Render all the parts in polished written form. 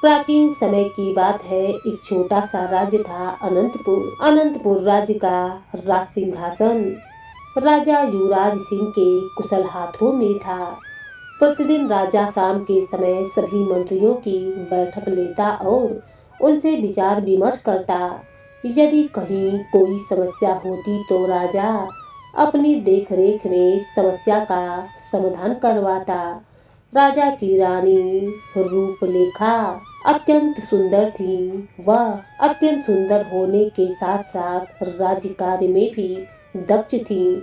प्राचीन समय की बात है। एक छोटा सा राज्य था अनंतपुर। अनंतपुर राज्य का राज सिंहासन राजा युवराज सिंह के कुशल हाथों में था। प्रतिदिन राजा शाम के समय सभी मंत्रियों की बैठक लेता और उनसे विचार विमर्श करता। यदि कहीं कोई समस्या होती तो राजा अपनी देखरेख में समस्या का समाधान करवाता। राजा की रानी रूपलेखा अत्यंत सुंदर थी। वह अत्यंत सुंदर होने के साथ साथ राज्य कार्य में भी दक्ष थी,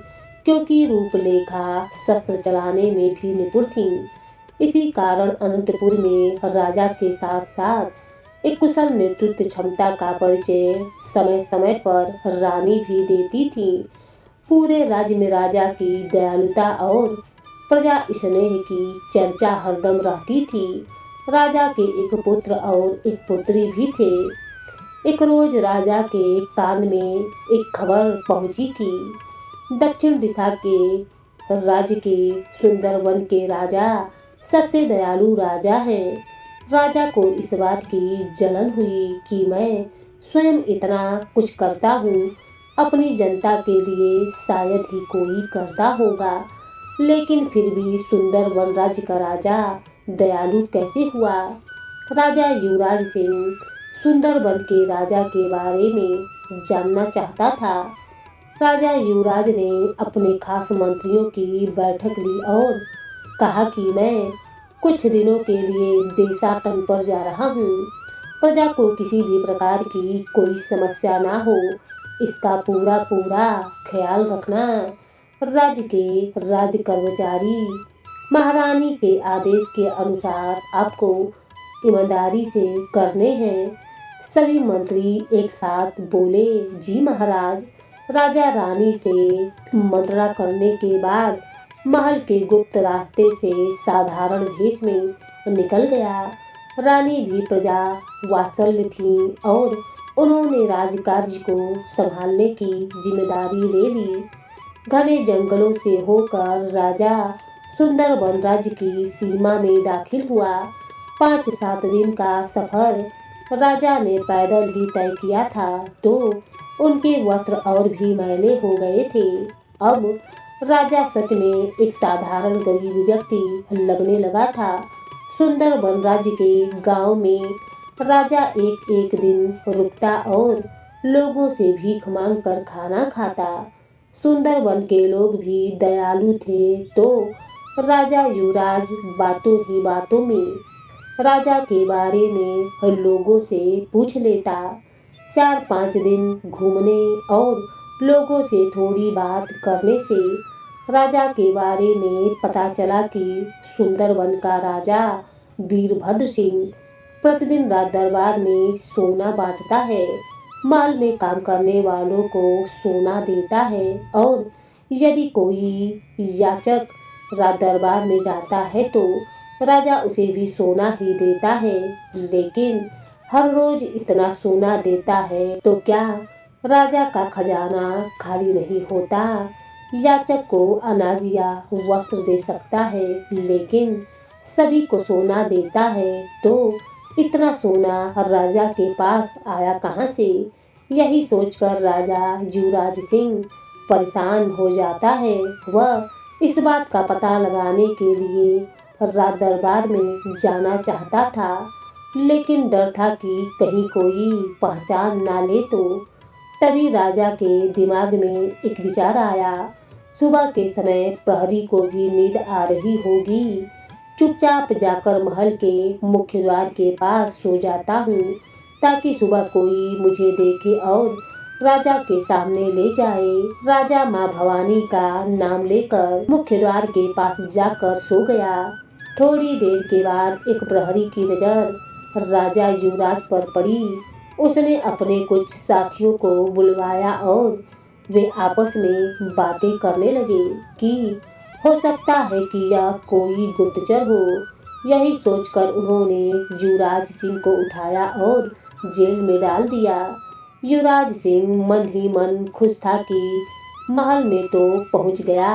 क्योंकि रूपलेखा शस्त्र चलाने में भी निपुण थी। इसी कारण अनंतपुर में राजा के साथ साथ एक कुशल नेतृत्व क्षमता का परिचय समय समय पर रानी भी देती थी। पूरे राज्य में राजा की दयालुता और प्रजा स्नेह की चर्चा हरदम रहती थी। राजा के एक पुत्र और एक पुत्री भी थे। एक रोज राजा के कान में एक खबर पहुंची कि दक्षिण दिशा के राज्य के सुंदरवन के राजा सबसे दयालु राजा हैं। राजा को इस बात की जलन हुई कि मैं स्वयं इतना कुछ करता हूँ, अपनी जनता के लिए शायद ही कोई करता होगा, लेकिन फिर भी सुंदरवन राज्य का राजा दयालु कैसे हुआ। राजा युवराज सिंह सुंदरवन के राजा के बारे में जानना चाहता था। राजा युवराज ने अपने खास मंत्रियों की बैठक ली और कहा कि मैं कुछ दिनों के लिए देशाटन पर जा रहा हूँ। प्रजा को किसी भी प्रकार की कोई समस्या ना हो, इसका पूरा पूरा ख्याल रखना। राज्य के राज्य कर्मचारी महारानी के आदेश के अनुसार आपको ईमानदारी से करने हैं। सभी मंत्री एक साथ बोले, जी महाराज। राजा रानी से मंत्रणा करने के बाद महल के गुप्त रास्ते से साधारण भेष में निकल गया। रानी भी प्रजा वात्सल्य थी और उन्होंने राजकार्य को संभालने की जिम्मेदारी ले ली। घने जंगलों से होकर राजा सुंदरवन राज्य की सीमा में दाखिल हुआ। 5-7 दिन का सफर राजा ने पैदल ही तय किया था तो उनके वस्त्र और भी मैले हो गए थे। अब राजा सच में एक साधारण गरीब व्यक्ति लगने लगा था। सुंदरवन राज्य के गांव में राजा एक एक दिन रुकता और लोगों से भीख मांग कर खाना खाता। सुंदरवन के लोग भी दयालु थे तो राजा युवराज बातों ही बातों में राजा के बारे में लोगों से पूछ लेता। 4-5 दिन घूमने और लोगों से थोड़ी बात करने से राजा के बारे में पता चला कि सुंदरवन का राजा वीरभद्र सिंह प्रतिदिन राज दरबार में सोना बांटता है, महल में काम करने वालों को सोना देता है और यदि कोई याचक राज दरबार में जाता है तो राजा उसे भी सोना ही देता है। लेकिन हर रोज इतना सोना देता है तो क्या राजा का खजाना खाली नहीं होता। याचक को अनाज या वस्त्र दे सकता है, लेकिन सभी को सोना देता है तो इतना सोना राजा के पास आया कहाँ से। यही सोचकर राजा युवराज सिंह परेशान हो जाता है। वह इस बात का पता लगाने के लिए राज दरबार में जाना चाहता था, लेकिन डर था कि कहीं कोई पहचान ना ले तो। तभी राजा के दिमाग में एक विचार आया। सुबह के समय प्रहरी को भी नींद आ रही होगी, चुपचाप जाकर महल के मुख्य द्वार के पास सो जाता हूँ ताकि सुबह कोई मुझे देखे और राजा के सामने ले जाए। राजा माँ भवानी का नाम लेकर मुख्य द्वार के पास जाकर सो गया। थोड़ी देर के बाद एक प्रहरी की नजर राजा युवराज पर पड़ी। उसने अपने कुछ साथियों को बुलवाया और वे आपस में बातें करने लगे कि हो सकता है कि यह कोई गुप्तचर हो। यही सोचकर उन्होंने युवराज सिंह को उठाया और जेल में डाल दिया। युवराज सिंह मन ही मन खुश था कि महल में तो पहुंच गया,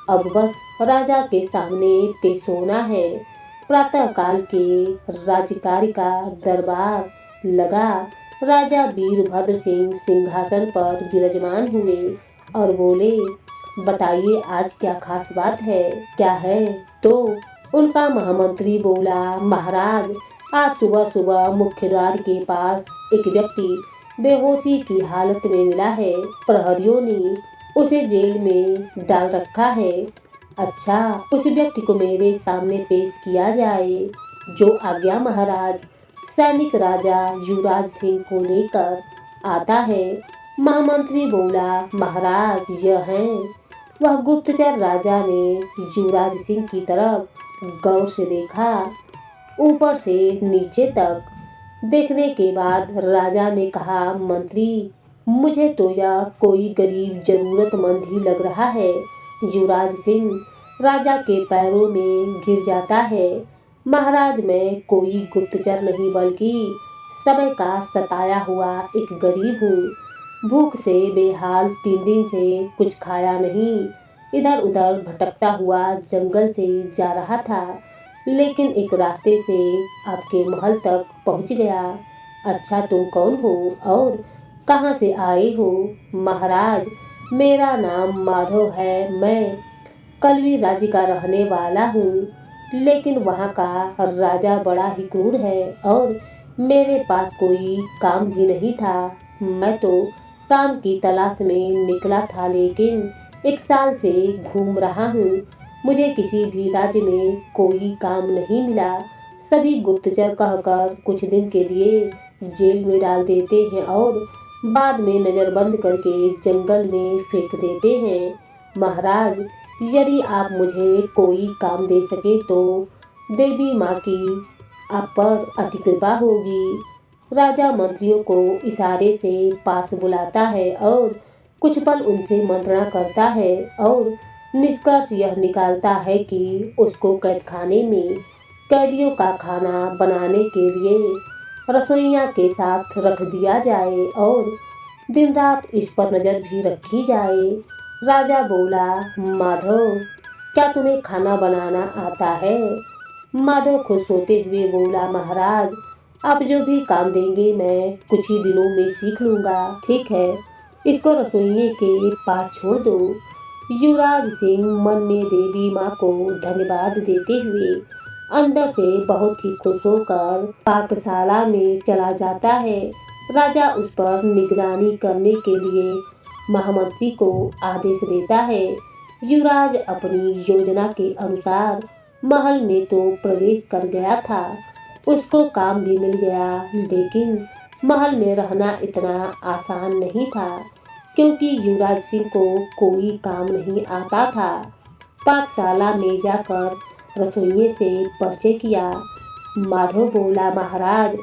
अब बस राजा के सामने पेश होना है। प्रातःकाल के राज्यकार्य का दरबार लगा। राजा वीरभद्र सिंह सिंहासन पर विराजमान हुए और बोले, बताइए आज क्या खास बात है, क्या है? तो उनका महामंत्री बोला, महाराज आज सुबह सुबह मुख्य द्वार के पास एक व्यक्ति बेहोशी की हालत में मिला है। प्रहरियों ने उसे जेल में डाल रखा है। अच्छा, उस व्यक्ति को मेरे सामने पेश किया जाए। जो आज्ञा महाराज। सैनिक राजा युवराज सिंह को लेकर आता है। महामंत्री बोला, महाराज यह है। वह गुप्तचर राजा ने युवराज सिंह की तरफ गौर से देखा, ऊपर से नीचे तक। देखने के बाद राजा ने कहा, मंत्री मुझे तो यह कोई गरीब जरूरतमंद ही लग रहा है। युवराज सिंह राजा के पैरों में गिर जाता है। महाराज मैं कोई गुप्तचर नहीं बल्कि समय का सताया हुआ एक गरीब हूँ। भूख से बेहाल 3 दिन से कुछ खाया नहीं। इधर उधर भटकता हुआ जंगल से जा रहा था, लेकिन एक रास्ते से आपके महल तक पहुँच गया। अच्छा, तुम कौन हो और कहाँ से आए हो? महाराज मेरा नाम माधव है। मैं कलवी राज्य का रहने वाला हूँ, लेकिन वहाँ का राजा बड़ा ही क्रूर है और मेरे पास कोई काम भी नहीं था। मैं तो काम की तलाश में निकला था, लेकिन 1 साल से घूम रहा हूँ। मुझे किसी भी राज्य में कोई काम नहीं मिला। सभी गुप्तचर कहकर कुछ दिन के लिए जेल में डाल देते हैं और बाद में नजरबंद करके जंगल में फेंक देते हैं। महाराज यदि आप मुझे कोई काम दे सके तो देवी माँ की आप पर अति कृपा होगी। राजा मंत्रियों को इशारे से पास बुलाता है और कुछ पल उनसे मंत्रणा करता है और निष्कर्ष यह निकालता है कि उसको कैदखाने में कैदियों का खाना बनाने के लिए रसोइया के साथ रख दिया जाए और दिन रात इस पर नजर भी रखी जाए। राजा बोला, माधव क्या तुम्हें खाना बनाना आता है? माधव खुश होते हुए बोला, महाराज आप जो भी काम देंगे मैं कुछ ही दिनों में सीख लूँगा। ठीक है, इसको रसोइये के पास छोड़ दो। युवराज सिंह मन में देवी माँ को धन्यवाद देते हुए अंदर से बहुत ही खुश होकर पाकशाला में चला जाता है। राजा उस पर निगरानी करने के लिए महामंत्री को आदेश देता है। युवराज अपनी योजना के अनुसार महल में तो प्रवेश कर गया था, उसको काम भी मिल गया, लेकिन महल में रहना इतना आसान नहीं था क्योंकि युवराज सिंह को कोई काम नहीं आता था। पाकशाला में जाकर रसोइये से परिचय किया। माधव बोला, महाराज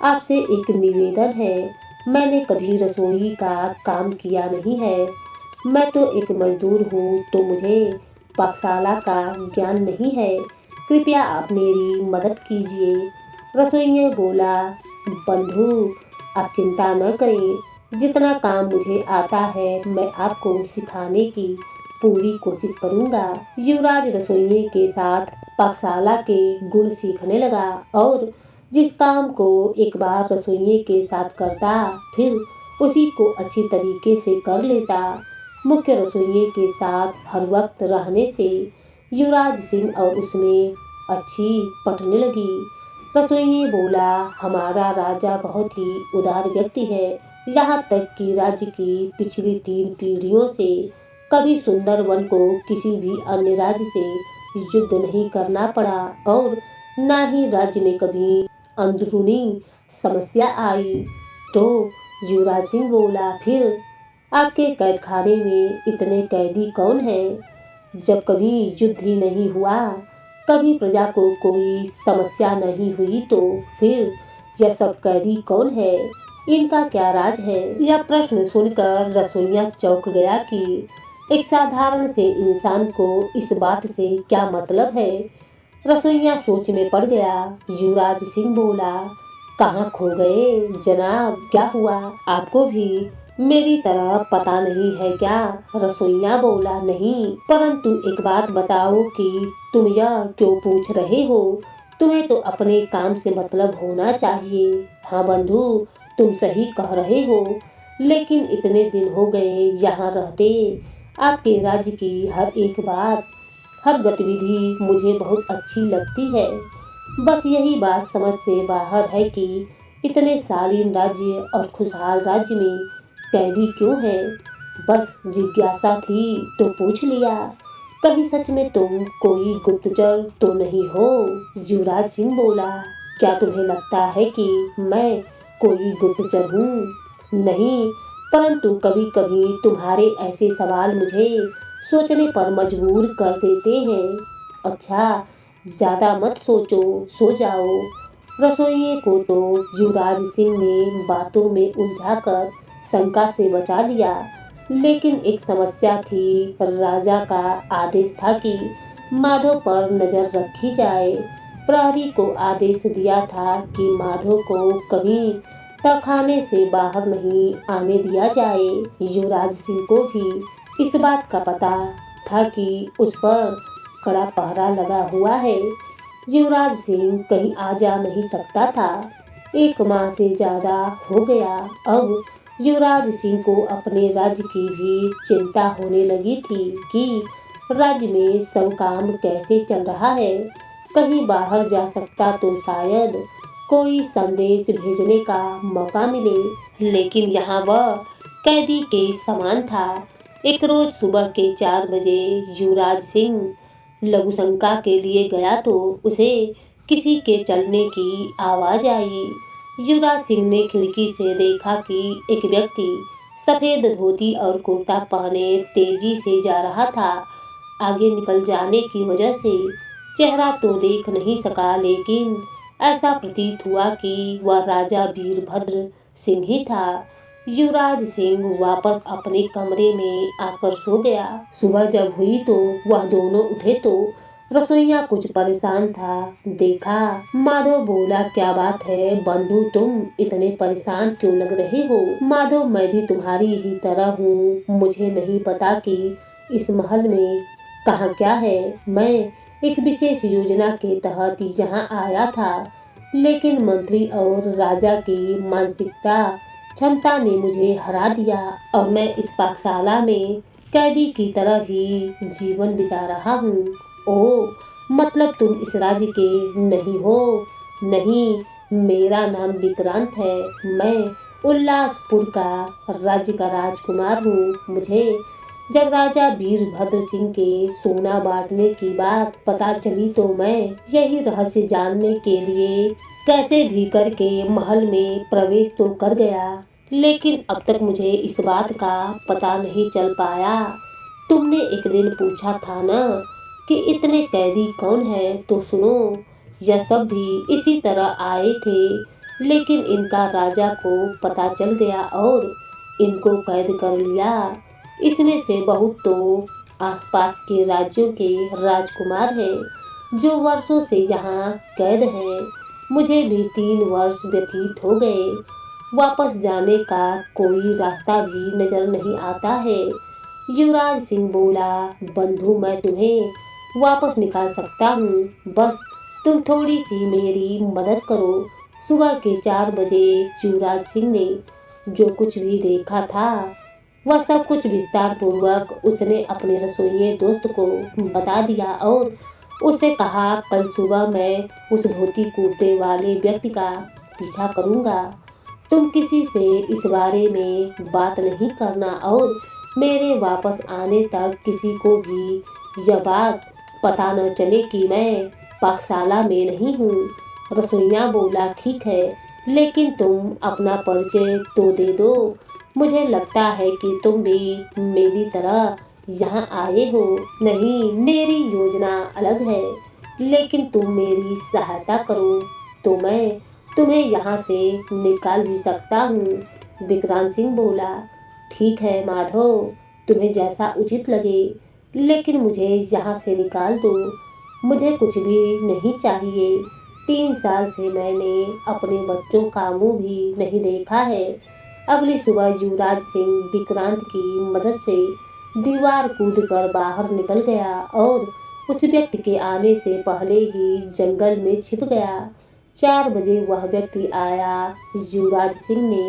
आपसे एक निवेदन है। मैंने कभी रसोई का काम किया नहीं है। मैं तो एक मजदूर हूँ, तो मुझे पाकशाला का ज्ञान नहीं है। कृपया आप मेरी मदद कीजिए। रसोइया बोला, बंधु आप चिंता न करें, जितना काम मुझे आता है मैं आपको सिखाने की पूरी कोशिश करूँगा। युवराज रसोइये के साथ पाकशाला के गुण सीखने लगा और जिस काम को एक बार रसोइये के साथ करता फिर उसी को अच्छी तरीके से कर लेता। मुख्य रसोइये के साथ हर वक्त रहने से युवराज सिंह और उसमें अच्छी पटने लगी। रसोइये बोला, हमारा राजा बहुत ही उदार व्यक्ति है। यहाँ तक कि राज्य की पिछली 3 पीढ़ियों से कभी सुंदरवन को किसी भी अन्य राज्य से युद्ध नहीं करना पड़ा और न ही राज्य में कभी अंदरूनी समस्या आई। तो युवराज सिंह बोला, फिर आपके कैदखाने में इतने कैदी कौन हैं? जब कभी युद्ध ही नहीं हुआ, कभी प्रजा को कोई समस्या नहीं हुई, तो फिर यह सब कैदी कौन है? इनका क्या राज है? यह प्रश्न सुनकर रसोइया चौंक गया कि एक साधारण से इंसान को इस बात से क्या मतलब है। रसोइया सोच में पड़ गया। युवराज सिंह बोला, कहाँ खो गए जनाब? क्या हुआ? आपको भी मेरी तरह पता नहीं है क्या? रसोइया बोला, नहीं, परंतु एक बात बताओ कि तुम यह क्यों पूछ रहे हो? तुम्हें तो अपने काम से मतलब होना चाहिए। हाँ बंधु, तुम सही कह रहे हो, लेकिन इतने दिन हो गए यहाँ रहते, आपके राज्य की हर एक बात, हर गतिविधि मुझे बहुत अच्छी लगती है। बस यही बात समझ से बाहर है कि इतने शालीन राज्य और खुशहाल राज्य में कैदी क्यों है? बस जिज्ञासा थी तो पूछ लिया। कभी सच में तुम कोई गुप्तचर तो नहीं हो? युवराज सिंह बोला, क्या तुम्हें लगता है कि मैं कोई गुप्तचर हूँ? नहीं, परंतु कभी कभी तुम्हारे ऐसे सवाल मुझे सोचने पर मजबूर कर देते हैं। अच्छा, ज्यादा मत सोचो, सो जाओ। रसोइये को तो युवराज सिंह ने बातों में उलझाकर शंका से बचा लिया, लेकिन एक समस्या थी। राजा का आदेश था कि माधव पर नजर रखी जाए। प्रहरी को आदेश दिया था कि माधव को कभी तहखाने से बाहर नहीं आने दिया जाए। युवराज सिंह को भी इस बात का पता था कि उस पर कड़ा पहरा लगा हुआ है। युवराज सिंह कहीं आ जा नहीं सकता था। एक माह से ज्यादा हो गया। अब युवराज सिंह को अपने राज्य की भी चिंता होने लगी थी कि राज्य में सब काम कैसे चल रहा है। कहीं बाहर जा सकता तो शायद कोई संदेश भेजने का मौका मिले, लेकिन यहाँ वह कैदी के समान था। एक रोज सुबह के 4 बजे युवराज सिंह लघुशंका के लिए गया तो उसे किसी के चलने की आवाज आई। युवराज सिंह ने खिड़की से देखा कि एक व्यक्ति सफेद धोती और कुर्ता पहने तेजी से जा रहा था। आगे निकल जाने की वजह से चेहरा तो देख नहीं सका, लेकिन ऐसा प्रतीत हुआ कि वह राजा वीरभद्र सिंह ही था। युवराज सिंह वापस अपने कमरे में आकर सो गया। सुबह जब हुई तो वह दोनों उठे तो रसोइया कुछ परेशान था। देखा, माधव बोला, क्या बात है बंधु, तुम इतने परेशान क्यों लग रहे हो? माधव, मैं भी तुम्हारी ही तरह हूँ। मुझे नहीं पता कि इस महल में कहाँ क्या है। मैं एक विशेष योजना के तहत यहाँ आया था, लेकिन मंत्री और राजा की मानसिकता क्षमता ने मुझे हरा दिया और मैं इस पाकशाला में कैदी की तरह ही जीवन बिता रहा हूँ। ओह, मतलब तुम इस राज्य के नहीं हो? नहीं, मेरा नाम विक्रांत है। मैं उल्लासपुर का राज्य का राजकुमार हूँ। मुझे जब राजा वीरभद्र सिंह के सोना बांटने की बात पता चली तो मैं यही रहस्य जानने के लिए कैसे भी करके महल में प्रवेश तो कर गया, लेकिन अब तक मुझे इस बात का पता नहीं चल पाया। तुमने एक दिन पूछा था ना कि इतने कैदी कौन है, तो सुनो, यह सब भी इसी तरह आए थे, लेकिन इनका राजा को पता चल गया और इनको कैद कर लिया। इसमें से बहुत तो आसपास के राज्यों के राजकुमार हैं जो वर्षों से यहाँ कैद हैं। मुझे भी 3 वर्ष व्यतीत हो गए। वापस जाने का कोई रास्ता भी नजर नहीं आता है। युवराज सिंह बोला, बंधु, मैं तुम्हें वापस निकाल सकता हूँ, बस तुम थोड़ी सी मेरी मदद करो। सुबह के 4 बजे युवराज सिंह ने जो कुछ भी देखा था वह सब कुछ विस्तार पूर्वक उसने अपने रसोइये दोस्त को बता दिया और उससे कहा, कल सुबह मैं उस धोती कुर्ते वाले व्यक्ति का पीछा करूंगा। तुम किसी से इस बारे में बात नहीं करना और मेरे वापस आने तक किसी को भी यह बात पता न चले कि मैं पाकशाला में नहीं हूँ। रसोइया बोला, ठीक है, लेकिन तुम अपना परिचय तो दे दो। मुझे लगता है कि तुम भी मेरी तरह यहाँ आए हो। नहीं, मेरी योजना अलग है, लेकिन तुम मेरी सहायता करो तो मैं तुम्हें यहाँ से निकाल भी सकता हूँ। विक्रांत सिंह बोला, ठीक है माधव, तुम्हें जैसा उचित लगे, लेकिन मुझे यहाँ से निकाल दो। मुझे कुछ भी नहीं चाहिए। 3 साल से मैंने अपने बच्चों का मुंह भी नहीं देखा है। अगली सुबह युवराज सिंह विक्रांत की मदद से दीवार कूदकर बाहर निकल गया और उस व्यक्ति के आने से पहले ही जंगल में छिप गया। 4 बजे वह व्यक्ति आया। युवराज सिंह ने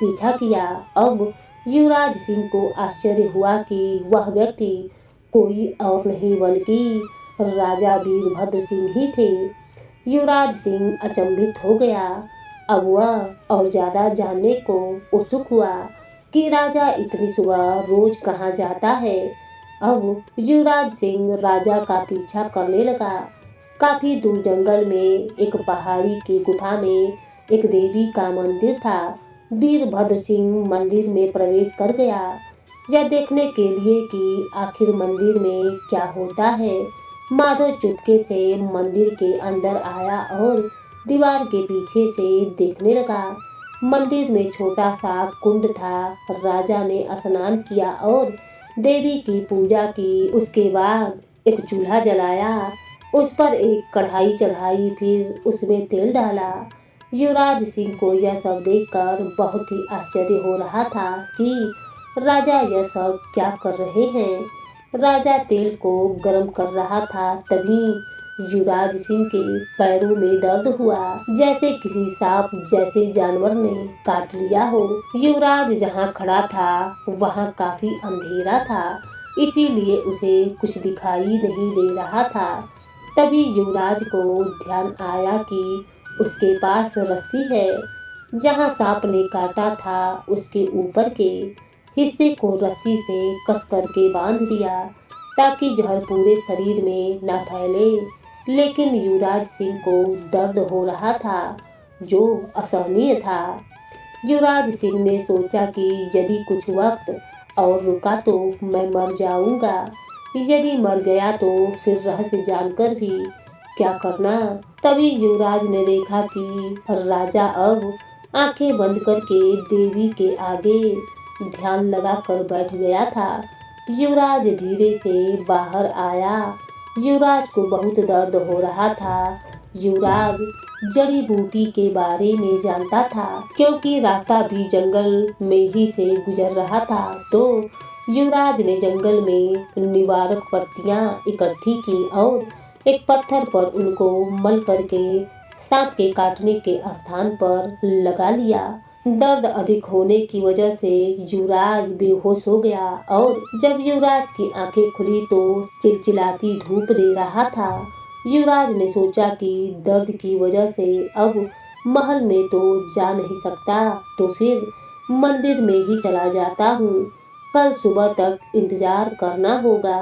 पीछा किया। अब युवराज सिंह को आश्चर्य हुआ कि वह व्यक्ति कोई और नहीं बल्कि राजा वीरभद्र सिंह ही थे। युवराज सिंह अचंभित हो गया। अब वह और ज्यादा जानने को उत्सुक हुआ कि राजा इतनी सुबह रोज कहाँ जाता है। अब युवराज सिंह राजा का पीछा करने लगा। काफी दूर जंगल में एक पहाड़ी की गुफा में एक देवी का मंदिर था। वीरभद्र सिंह मंदिर में प्रवेश कर गया, यह देखने के लिए कि आखिर मंदिर में क्या होता है। माधव चुपके से मंदिर के अंदर आया और दीवार के पीछे से देखने लगा। मंदिर में छोटा सा कुंड था। राजा ने स्नान किया और देवी की पूजा की। उसके बाद एक चूल्हा जलाया, उस पर एक कढ़ाई चढ़ाई, फिर उसमें तेल डाला। युवराज सिंह को यह सब देखकर बहुत ही आश्चर्य हो रहा था कि राजा यह सब क्या कर रहे हैं। राजा तेल को गर्म कर रहा था, तभी युवराज सिंह के पैरों में दर्द हुआ, जैसे किसी सांप जैसे जानवर ने काट लिया हो। युवराज जहाँ खड़ा था वहाँ काफी अंधेरा था, इसीलिए उसे कुछ दिखाई नहीं दे रहा था। तभी युवराज को ध्यान आया कि उसके पास रस्सी है। जहाँ सांप ने काटा था उसके ऊपर के हिस्से को रस्सी से कस करके बांध दिया ताकि जहर पूरे शरीर में न फैले। लेकिन युवराज सिंह को दर्द हो रहा था जो असहनीय था। युवराज सिंह ने सोचा कि यदि कुछ वक्त और रुका तो मैं मर जाऊंगा। यदि मर गया तो फिर रहस्य जानकर भी क्या करना। तभी युवराज ने देखा कि राजा अब आंखें बंद करके देवी के आगे ध्यान लगाकर बैठ गया था। युवराज धीरे से बाहर आया। युवराज को बहुत दर्द हो रहा था। युवराज जड़ी बूटी के बारे में जानता था, क्योंकि रास्ता भी जंगल में ही से गुजर रहा था। तो युवराज ने जंगल में निवारक पत्तियां इकट्ठी की और एक पत्थर पर उनको मल करके सांप के काटने के स्थान पर लगा लिया। दर्द अधिक होने की वजह से युवराज बेहोश हो गया और जब युवराज की आंखें खुली तो चिलचिलाती धूप दे रहा था। युवराज ने सोचा कि दर्द की वजह से अब महल में तो जा नहीं सकता, तो फिर मंदिर में ही चला जाता हूँ। कल सुबह तक इंतजार करना होगा।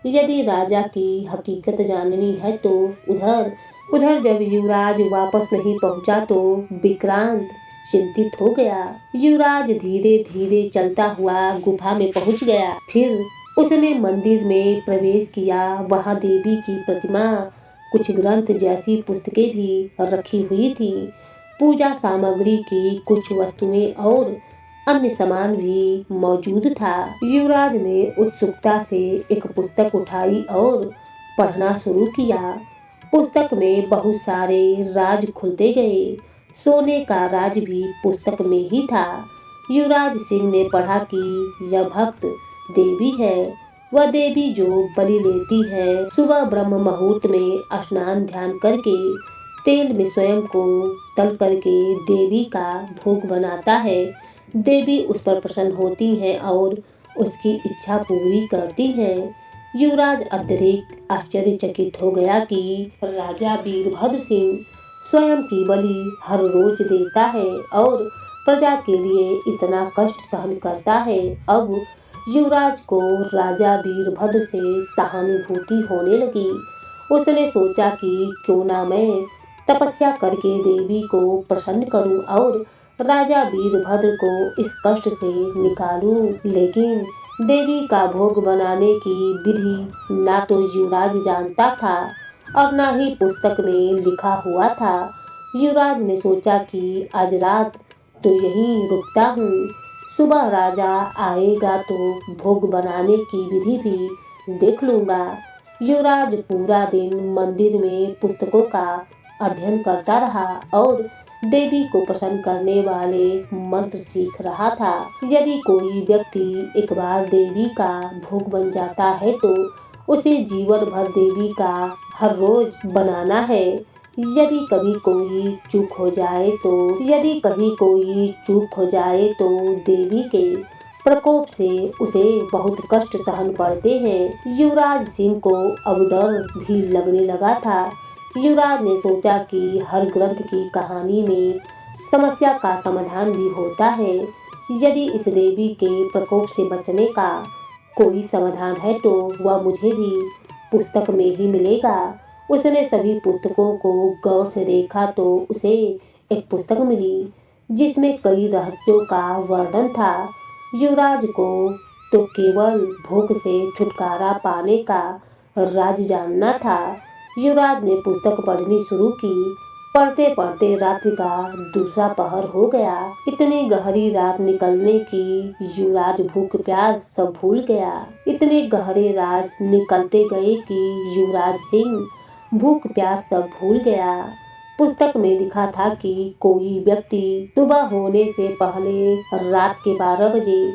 यदि राजा की हकीकत जाननी है तो उधर जब युवराज वापस नहीं पहुँचा तो विक्रांत चिंतित हो गया। युवराज धीरे धीरे चलता हुआ गुफा में पहुंच गया। फिर उसने मंदिर में प्रवेश किया। वहां देवी की प्रतिमा, कुछ ग्रंथ जैसी पुस्तकें भी रखी हुई थी। पूजा सामग्री की कुछ वस्तुएं और अन्य सामान भी मौजूद था। युवराज ने उत्सुकता से एक पुस्तक उठाई और पढ़ना शुरू किया। पुस्तक में बहुत सारे राज खुलते गए। सोने का राज भी पुस्तक में ही था। युवराज सिंह ने पढ़ा कि यह भक्त देवी है, वह देवी जो बलि लेती है। सुबह ब्रह्म मुहूर्त में स्नान ध्यान करके तेल में स्वयं को तल करके देवी का भोग बनाता है। देवी उस पर प्रसन्न होती हैं और उसकी इच्छा पूरी करती हैं। युवराज अत्यधिक आश्चर्यचकित हो गया कि राजा वीरभद्र सिंह स्वयं की बलि हर रोज देता है और प्रजा के लिए इतना कष्ट सहन करता है। अब युवराज को राजा वीरभद्र से सहानुभूति होने लगी। उसने सोचा कि क्यों ना मैं तपस्या करके देवी को प्रसन्न करूं और राजा वीरभद्र को इस कष्ट से निकालूं। लेकिन देवी का भोग बनाने की विधि ना तो युवराज जानता था और ना ही पुस्तक में लिखा हुआ था। युवराज ने सोचा कि आज रात तो यहीं रुकता हूँ, सुबह राजा आएगा तो भोग बनाने की विधि भी देख लूंगा। युवराज पूरा दिन मंदिर में पुस्तकों का अध्ययन करता रहा और देवी को प्रसन्न करने वाले मंत्र सीख रहा था। यदि कोई व्यक्ति एक बार देवी का भोग बन जाता है तो उसे जीवन भर देवी का हर रोज बनाना है। यदि कभी कोई चूक हो जाए तो देवी के प्रकोप से उसे बहुत कष्ट सहन पड़ते हैं। युवराज सिंह को अब डर भी लगने लगा था। युवराज ने सोचा कि हर ग्रंथ की कहानी में समस्या का समाधान भी होता है। यदि इस देवी के प्रकोप से बचने का कोई समाधान है तो वह मुझे भी पुस्तक में ही मिलेगा। उसने सभी पुस्तकों को गौर से देखा तो उसे एक पुस्तक मिली जिसमें कई रहस्यों का वर्णन था। युवराज को तो केवल भूख से छुटकारा पाने का राज जानना था। युवराज ने पुस्तक पढ़नी शुरू की। पढ़ते पढ़ते रात्रि का दूसरा पहर हो गया। इतनी गहरी रात निकलने की युवराज भूख प्यास सब भूल गया। इतने गहरे रात निकलते गए कि युवराज सिंह भूख प्यास सब भूल गया। पुस्तक में लिखा था कि कोई व्यक्ति सुबह होने से पहले रात के 12 बजे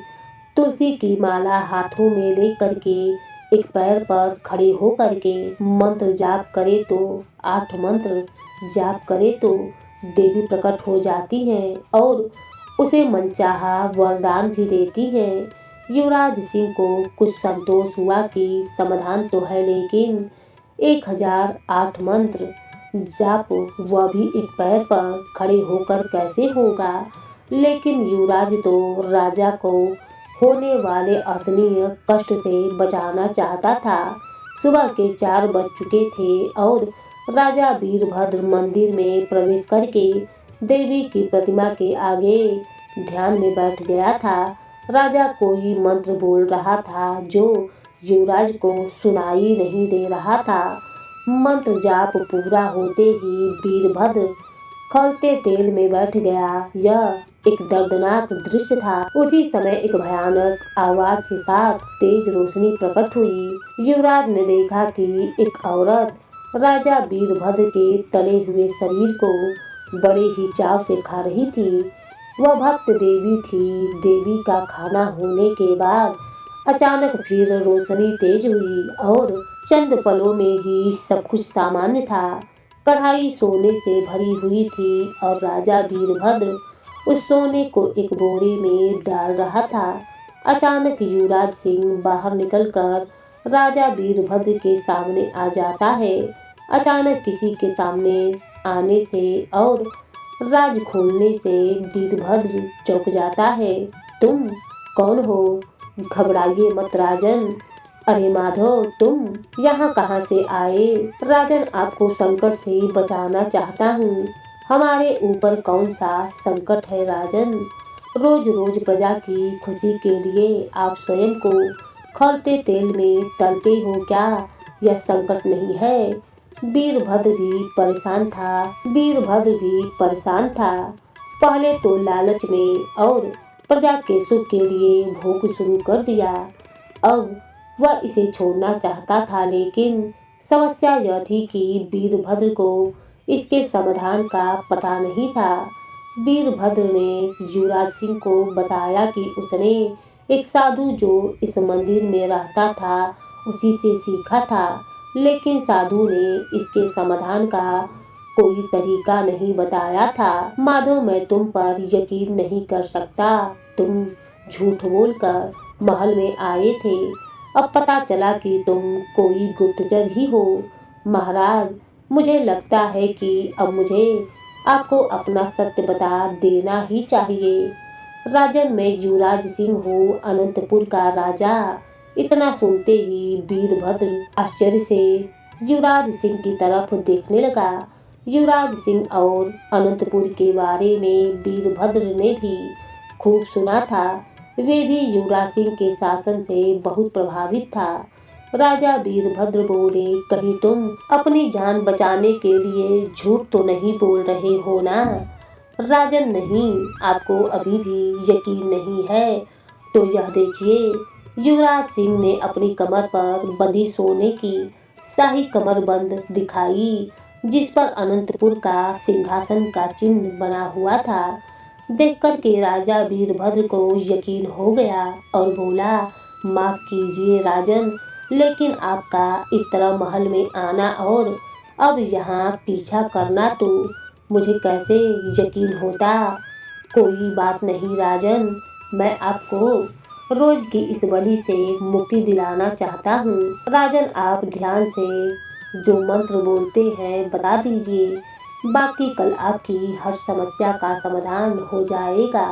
तुलसी की माला हाथों में लेकर के एक पैर पर खड़े होकर के मंत्र जाप करे तो 8 मंत्र जाप करे तो देवी प्रकट हो जाती हैं और उसे मनचाहा वरदान भी देती हैं। युवराज सिंह को कुछ संतोष हुआ कि समाधान तो है, लेकिन 1008 मंत्र जाप वह भी एक पैर पर खड़े होकर कैसे होगा। लेकिन युवराज तो राजा को होने वाले असहनीय कष्ट से बचाना चाहता था। सुबह के 4 बज चुके थे और राजा वीरभद्र मंदिर में प्रवेश करके देवी की प्रतिमा के आगे ध्यान में बैठ गया था। राजा कोई मंत्र बोल रहा था जो युवराज को सुनाई नहीं दे रहा था। मंत्र जाप पूरा होते ही वीरभद्र खौलते तेल में बैठ गया। यह एक दर्दनाक दृश्य था। उसी समय एक भयानक आवाज के साथ तेज रोशनी प्रकट हुई। युवराज ने देखा कि एक औरत राजा वीरभद्र के तले हुए शरीर को बड़े ही चाव से खा रही थी। वह भक्त देवी थी। देवी का खाना होने के बाद अचानक फिर रोशनी तेज हुई और चंद पलों में ही सब कुछ सामान्य था। कढ़ाई सोने से भरी हुई थी और राजा वीरभद्र उस सोने को एक बोरे में डाल रहा था। अचानक युवराज सिंह बाहर निकलकर राजा वीरभद्र के सामने आ जाता है। अचानक किसी के सामने आने से और राज खोलने से वीरभद्र चौंक जाता है। तुम कौन हो? घबराइए मत राजन। अरे माधव, तुम यहाँ कहाँ से आए? राजन, आपको संकट से बचाना चाहता हूँ। हमारे ऊपर कौन सा संकट है राजन? रोज रोज प्रजा की खुशी के लिए आप स्वयं को खौलते तेल में तलते हो क्या? यह संकट नहीं है। वीरभद्र भी परेशान था। पहले तो लालच में और प्रजा के सुख के लिए भोग शुरू कर दिया। अब वह इसे छोड़ना चाहता था, लेकिन समस्या यह थी कि वीरभद्र को इसके समाधान का पता नहीं था। वीरभद्र ने युवराज सिंह को बताया कि उसने एक साधु जो इस मंदिर में रहता था उसी से सीखा था, लेकिन साधु ने इसके समाधान का कोई तरीका नहीं बताया था। माधव, मैं तुम पर यकीन नहीं कर सकता। तुम झूठ बोलकर महल में आए थे। अब पता चला कि तुम कोई गुप्तचर ही हो। महाराज, मुझे लगता है कि अब मुझे आपको अपना सत्य बता देना ही चाहिए। राजन, मैं युवराज सिंह हूँ, अनंतपुर का राजा। इतना सुनते ही वीरभद्र आश्चर्य से युवराज सिंह की तरफ देखने लगा। युवराज सिंह और अनंतपुर के बारे में वीरभद्र ने भी खूब सुना था। वे भी युवराज सिंह के शासन से बहुत प्रभावित था। राजा वीरभद्र बोले, कहीं तुम अपनी जान बचाने के लिए झूठ तो नहीं बोल रहे हो ना? राजन, नहीं, आपको अभी भी यकीन नहीं है तो यह देखिए। युवराज सिंह ने अपनी कमर पर बंधी सोने की शाही कमरबंद दिखाई। जिस पर अनंतपुर का सिंहासन का चिन्ह बना हुआ था। देखकर के राजा वीरभद्र को यकीन हो गया और बोला, माफ कीजिए राजन, लेकिन आपका इस तरह महल में आना और अब यहाँ पीछा करना तो मुझे कैसे यकीन होता। कोई बात नहीं राजन, मैं आपको रोज की इस बलि से मुक्ति दिलाना चाहता हूँ। राजन आप ध्यान से जो मंत्र बोलते हैं बता दीजिए, बाकी कल आपकी हर समस्या का समाधान हो जाएगा।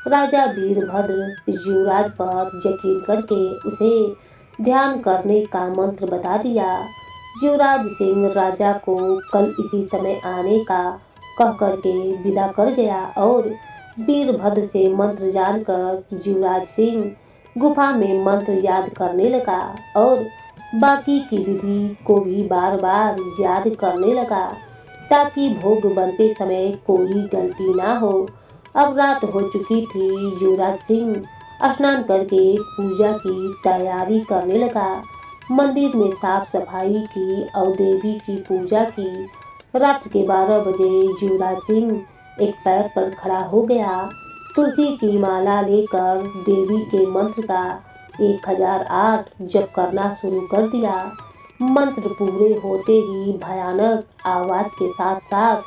राजा वीरभद्र युवराज पर यकीन करके उसे ध्यान करने का मंत्र बता दिया। युवराज सिंह राजा को कल इसी समय आने का कह करके विदा कर गया और वीरभद्र से मंत्र जानकर युवराज सिंह गुफा में मंत्र याद करने लगा और बाकी की विधि को भी बार बार याद करने लगा ताकि भोग बनते समय कोई गलती ना हो। अब रात हो चुकी थी। युवराज सिंह स्नान करके पूजा की तैयारी करने लगा। मंदिर में साफ सफाई की और देवी की पूजा की। रात के 12 बजे युवराज सिंह एक पैर पर खड़ा हो गया। तुलसी की माला लेकर देवी के मंत्र का 1008 जप करना शुरू कर दिया। मंत्र पूरे होते ही भयानक आवाज के साथ साथ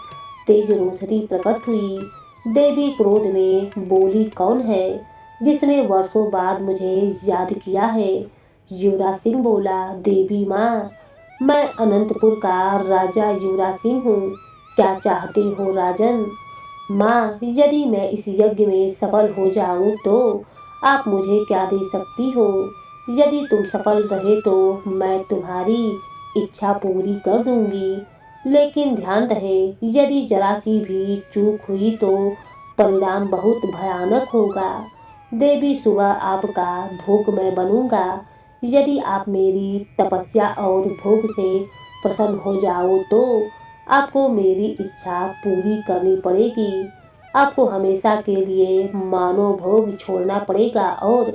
तेज रोशनी प्रकट हुई। देवी क्रोध में बोली, कौन है जिसने वर्षों बाद मुझे याद किया है। युवराज सिंह बोला, देवी माँ, मैं अनंतपुर का राजा युवराज सिंह हूँ। क्या चाहते हो राजन? माँ, यदि मैं इस यज्ञ में सफल हो जाऊं तो आप मुझे क्या दे सकती हो? यदि तुम सफल रहे तो मैं तुम्हारी इच्छा पूरी कर दूंगी। लेकिन ध्यान रहे, यदि जरा सी भी चूक हुई तो परिणाम बहुत भयानक होगा। देवी, सुबह आपका भोग मैं बनूंगा। यदि आप मेरी तपस्या और भोग से प्रसन्न हो जाओ तो आपको मेरी इच्छा पूरी करनी पड़ेगी। आपको हमेशा के लिए मानव भोग छोड़ना पड़ेगा और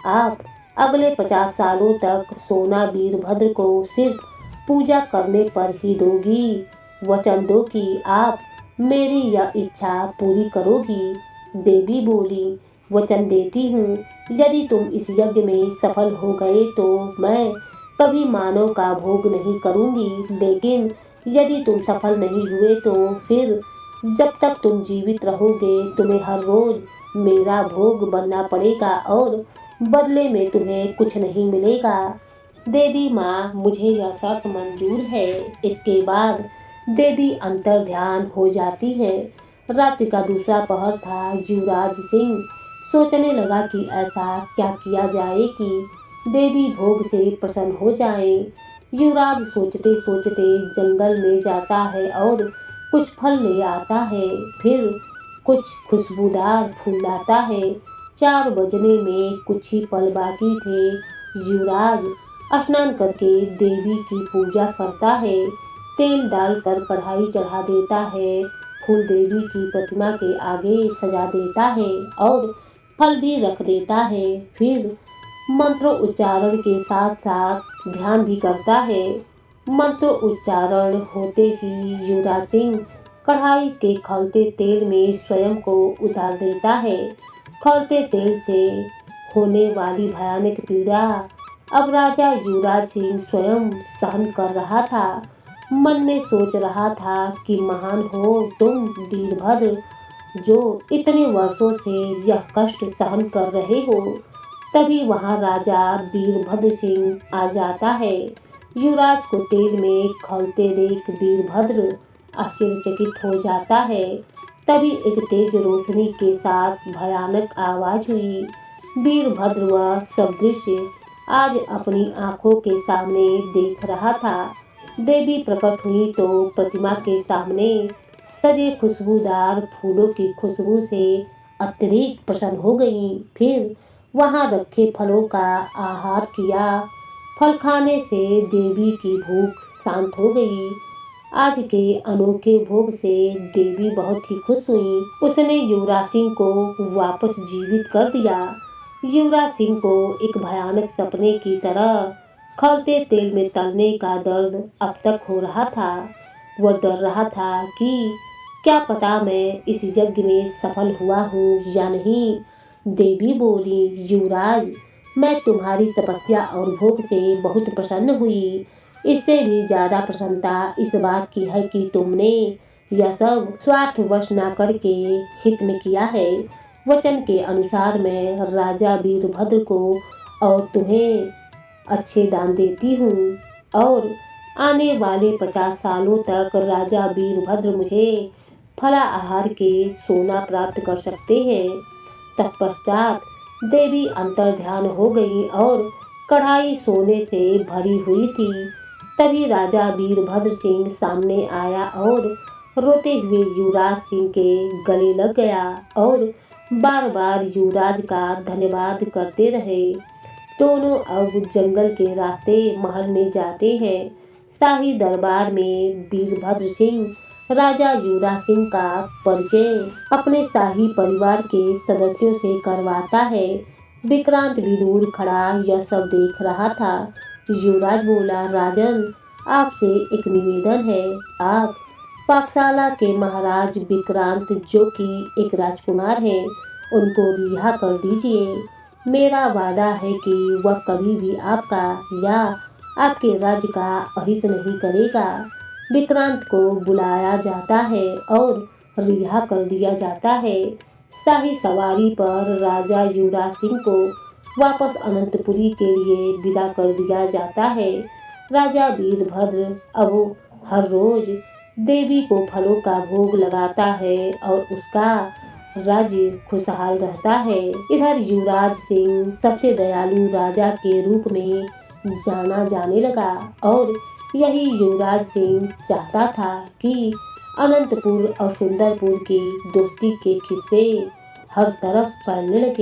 आप अगले 50 सालों तक सोना वीरभद्र को सिर्फ पूजा करने पर ही दोगी। वचन दो कि आप मेरी यह इच्छा पूरी करोगी। देवी बोली, वचन देती हूँ, यदि तुम इस यज्ञ में सफल हो गए तो मैं कभी मानव का भोग नहीं करूँगी। लेकिन यदि तुम सफल नहीं हुए तो फिर जब तक तुम जीवित रहोगे तुम्हें हर रोज मेरा भोग बनना पड़ेगा और बदले में तुम्हें कुछ नहीं मिलेगा। देवी माँ, मुझे यह शर्त मंजूर है। इसके बाद देवी अंतर ध्यान हो जाती है। रात्रि का दूसरा पहर था। युवराज सिंह सोचने लगा कि ऐसा क्या किया जाए कि देवी भोग से प्रसन्न हो जाए। युवराज सोचते सोचते जंगल में जाता है और कुछ फल ले आता है, फिर कुछ खुशबूदार फूल लाता है। 4 बजने में कुछ ही पल बाकी थे। युवराज स्नान करके देवी की पूजा करता है। तेल डालकर कढ़ाई चढ़ा देता है, फूल देवी की प्रतिमा के आगे सजा देता है और फल भी रख देता है। फिर मंत्र उच्चारण के साथ साथ ध्यान भी करता है। मंत्र उच्चारण होते ही युवराज सिंह कढ़ाई के खौलते तेल में स्वयं को उतार देता है। खौलते तेल से होने वाली भयानक पीड़ा अब राजा युवराज सिंह स्वयं सहन कर रहा था। मन में सोच रहा था कि महान हो तुम वीरभद्र, जो इतने वर्षों से यह कष्ट सहन कर रहे हो। तभी वहां राजा वीरभद्र सिंह आ जाता है। युवराज को तेल में खौलते देख वीरभद्र आश्चर्यचकित हो जाता है। तभी एक तेज रोशनी के साथ भयानक आवाज हुई। वीरभद्र वह सब दृश्य आज अपनी आंखों के सामने देख रहा था। देवी प्रकट हुई तो प्रतिमा के सामने सजे खुशबूदार फूलों की खुशबू से अत्यधिक प्रसन्न हो गई। फिर वहां रखे फलों का आहार किया। फल खाने से देवी की भूख शांत हो गई। आज के अनोखे भोग से देवी बहुत ही खुश हुई। उसने युवराज सिंह को वापस जीवित कर दिया। युवराज सिंह को एक भयानक सपने की तरह खौलते तेल में तलने का दर्द अब तक हो रहा था। वह डर रहा था कि क्या पता मैं इस यज्ञ में सफल हुआ हूँ या नहीं। देवी बोली, युवराज, मैं तुम्हारी तपस्या और भोग से बहुत प्रसन्न हुई। इससे भी ज्यादा प्रसन्नता इस बात की है कि तुमने यह सब स्वार्थवश न करके हित में किया है। वचन के अनुसार मैं राजा वीरभद्र को और तुम्हें अच्छे दान देती हूँ और आने वाले 50 सालों तक राजा वीरभद्र मुझे फला आहार के सोना प्राप्त कर सकते हैं। तत्पश्चात देवी अंतर्ध्यान हो गई और कढ़ाई सोने से भरी हुई थी। तभी राजा वीरभद्र सिंह सामने आया और रोते हुए युवराज सिंह के गले लग गया और बार बार युवराज का धन्यवाद करते रहे। दोनों अब जंगल के रास्ते महल में जाते हैं। शाही दरबार में वीरभद्र सिंह राजा युवराज सिंह का परिचय अपने शाही परिवार के सदस्यों से करवाता है। विक्रांत भी दूर खड़ा यह सब देख रहा था। युवराज बोला, राजन, आपसे एक निवेदन है। आप पाकशाला के महाराज विक्रांत, जो कि एक राजकुमार हैं, उनको रिहा कर दीजिए। मेरा वादा है कि वह कभी भी आपका या आपके राज्य का अहित नहीं करेगा। विक्रांत को बुलाया जाता है और रिहा कर दिया जाता है। शाही सवारी पर राजा युवराज सिंह को वापस अनंतपुरी के लिए विदा कर दिया जाता है। राजा वीरभद्र अब हर रोज देवी को फलों का भोग लगाता है और उसका राज्य खुशहाल रहता है। इधर युवराज सिंह सबसे दयालु राजा के रूप में जाना जाने लगा और यही युवराज सिंह चाहता था कि अनंतपुर और सुंदरपुर की दोस्ती के किस्से हर तरफ फैलने लगे।